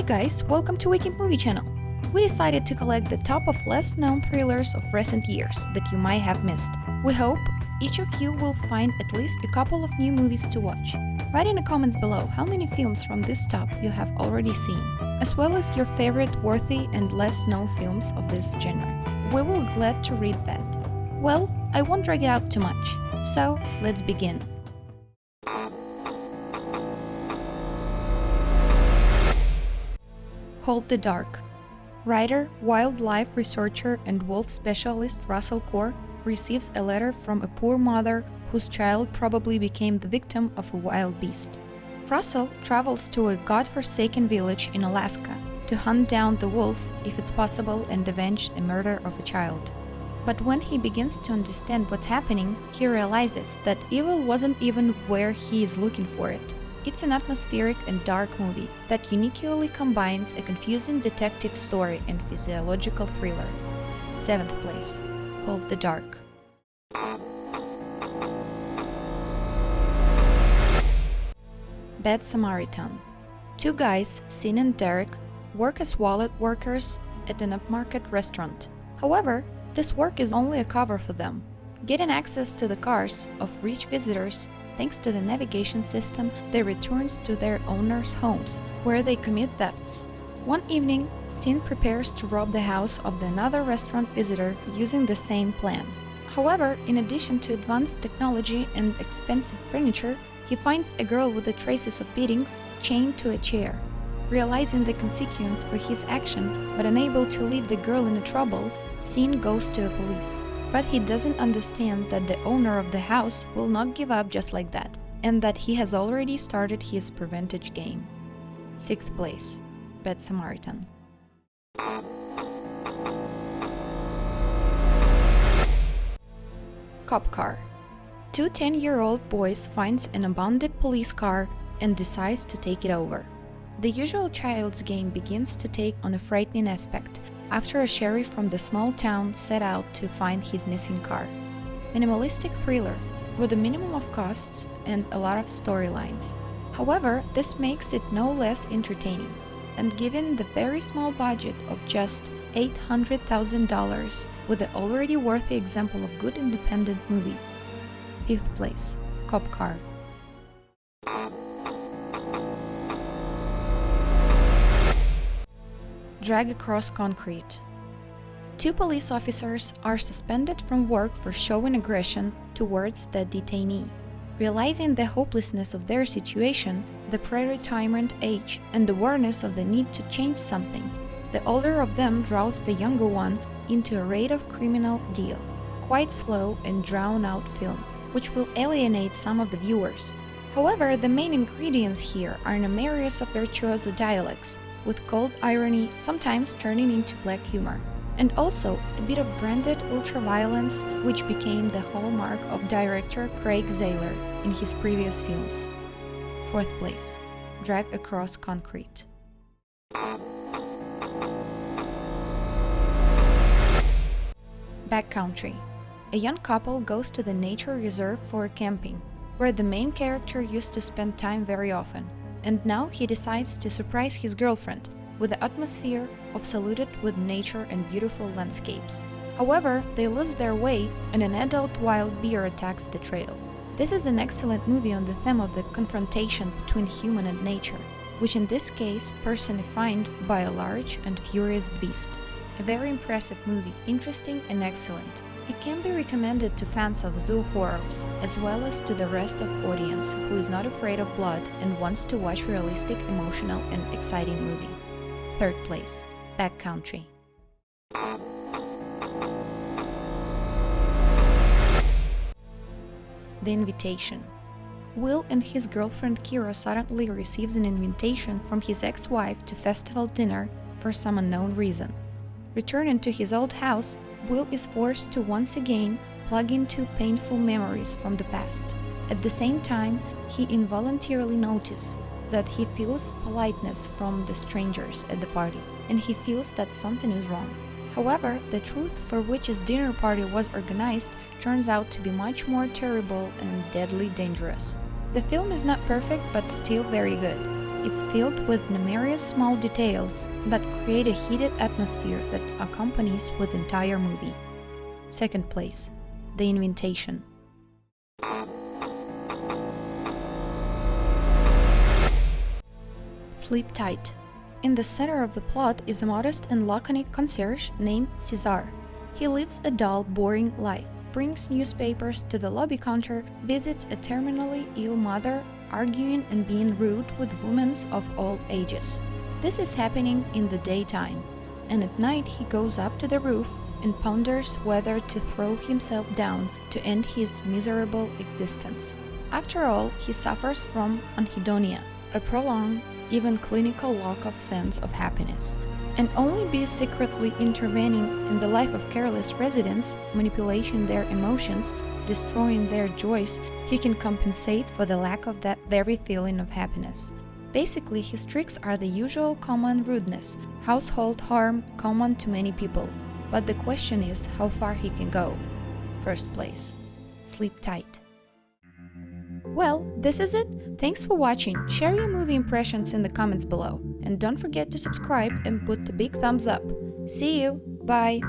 Hi guys, welcome to Weekend Movie Channel. We decided to collect the top of less known thrillers of recent years that you might have missed. We hope each of you will find at least a couple of new movies to watch. Write in the comments below how many films from this top you have already seen, as well as your favorite worthy and less known films of this genre. We will be glad to read that. Well, I won't drag it out too much, so let's begin. Hold the Dark. Writer, wildlife researcher, and wolf specialist Russell Core receives a letter from a poor mother whose child probably became the victim of a wild beast. Russell travels to a god-forsaken village in Alaska to hunt down the wolf if it's possible and avenge a murder of a child. But when he begins to understand what's happening, he realizes that evil wasn't even where he is looking for it. It's an atmospheric and dark movie that uniquely combines a confusing detective story and physiological thriller. 7th place, Hold the Dark. Bad Samaritan. Two guys, Sin and Derek, work as wallet workers at an upmarket restaurant. However, this work is only a cover for them. Getting access to the cars of rich visitors thanks to the navigation system, they return to their owners' homes, where they commit thefts. One evening, Sin prepares to rob the house of another restaurant visitor using the same plan. However, in addition to advanced technology and expensive furniture, he finds a girl with the traces of beatings chained to a chair. Realizing the consequence for his action, but unable to leave the girl in trouble, Sin goes to the police. But he doesn't understand that the owner of the house will not give up just like that, and that he has already started his revenge game. 6th place, Bad Samaritan. Cop Car. Two 10-year-old boys finds an abandoned police car and decides to take it over. The usual child's game begins to take on a frightening aspect after a sheriff from the small town set out to find his missing car. Minimalistic thriller with a minimum of costs and a lot of storylines. However, this makes it no less entertaining, and given the very small budget of just $800,000 with an already worthy example of good independent movie. 5th place, Cop Car. Drag Across Concrete. Two police officers are suspended from work for showing aggression towards the detainee. Realizing the hopelessness of their situation, the pre-retirement age, and awareness of the need to change something, the older of them draws the younger one into a raid of criminal deal. Quite slow and drawn-out film, which will alienate some of the viewers. However, the main ingredients here are numerous of virtuoso dialects, with cold irony sometimes turning into black humor, and also a bit of branded ultra-violence, which became the hallmark of director Craig Zahler in his previous films. 4th place, Drag Across Concrete. Backcountry. A young couple goes to the nature reserve for camping, where the main character used to spend time very often. And now he decides to surprise his girlfriend with the atmosphere of saluted with nature and beautiful landscapes. However, they lose their way and an adult wild bear attacks the trail. This is an excellent movie on the theme of the confrontation between human and nature, which in this case personified by a large and furious beast. A very impressive movie, interesting and excellent. It can be recommended to fans of zoo horrors, as well as to the rest of audience who is not afraid of blood and wants to watch realistic, emotional and exciting movie. 3rd place, Backcountry. The Invitation. Will and his girlfriend Kira suddenly receives an invitation from his ex-wife to festival dinner for some unknown reason. Returning to his old house, Will is forced to once again plug into painful memories from the past. At the same time, he involuntarily notices that he feels politeness from the strangers at the party, and he feels that something is wrong. However, the truth for which his dinner party was organized turns out to be much more terrible and deadly dangerous. The film is not perfect but still very good. It's filled with numerous small details that create a heated atmosphere that accompanies with the entire movie. Second place, The Invitation. Sleep Tight. In the center of the plot is a modest and laconic concierge named Cesar. He lives a dull, boring life, brings newspapers to the lobby counter, visits a terminally ill mother, arguing and being rude with women of all ages. This is happening in the daytime, and at night he goes up to the roof and ponders whether to throw himself down to end his miserable existence. After all, he suffers from anhedonia, a prolonged, even clinical lack of sense of happiness, and only by secretly intervening in the life of careless residents, manipulating their emotions, destroying their joys, he can compensate for the lack of that very feeling of happiness. Basically, his tricks are the usual common rudeness, household harm common to many people, but the question is how far he can go. First place, Sleep Tight. Well, this is it. Thanks for watching. Share your movie impressions in the comments below. And don't forget to subscribe and put the big thumbs up. See you. Bye.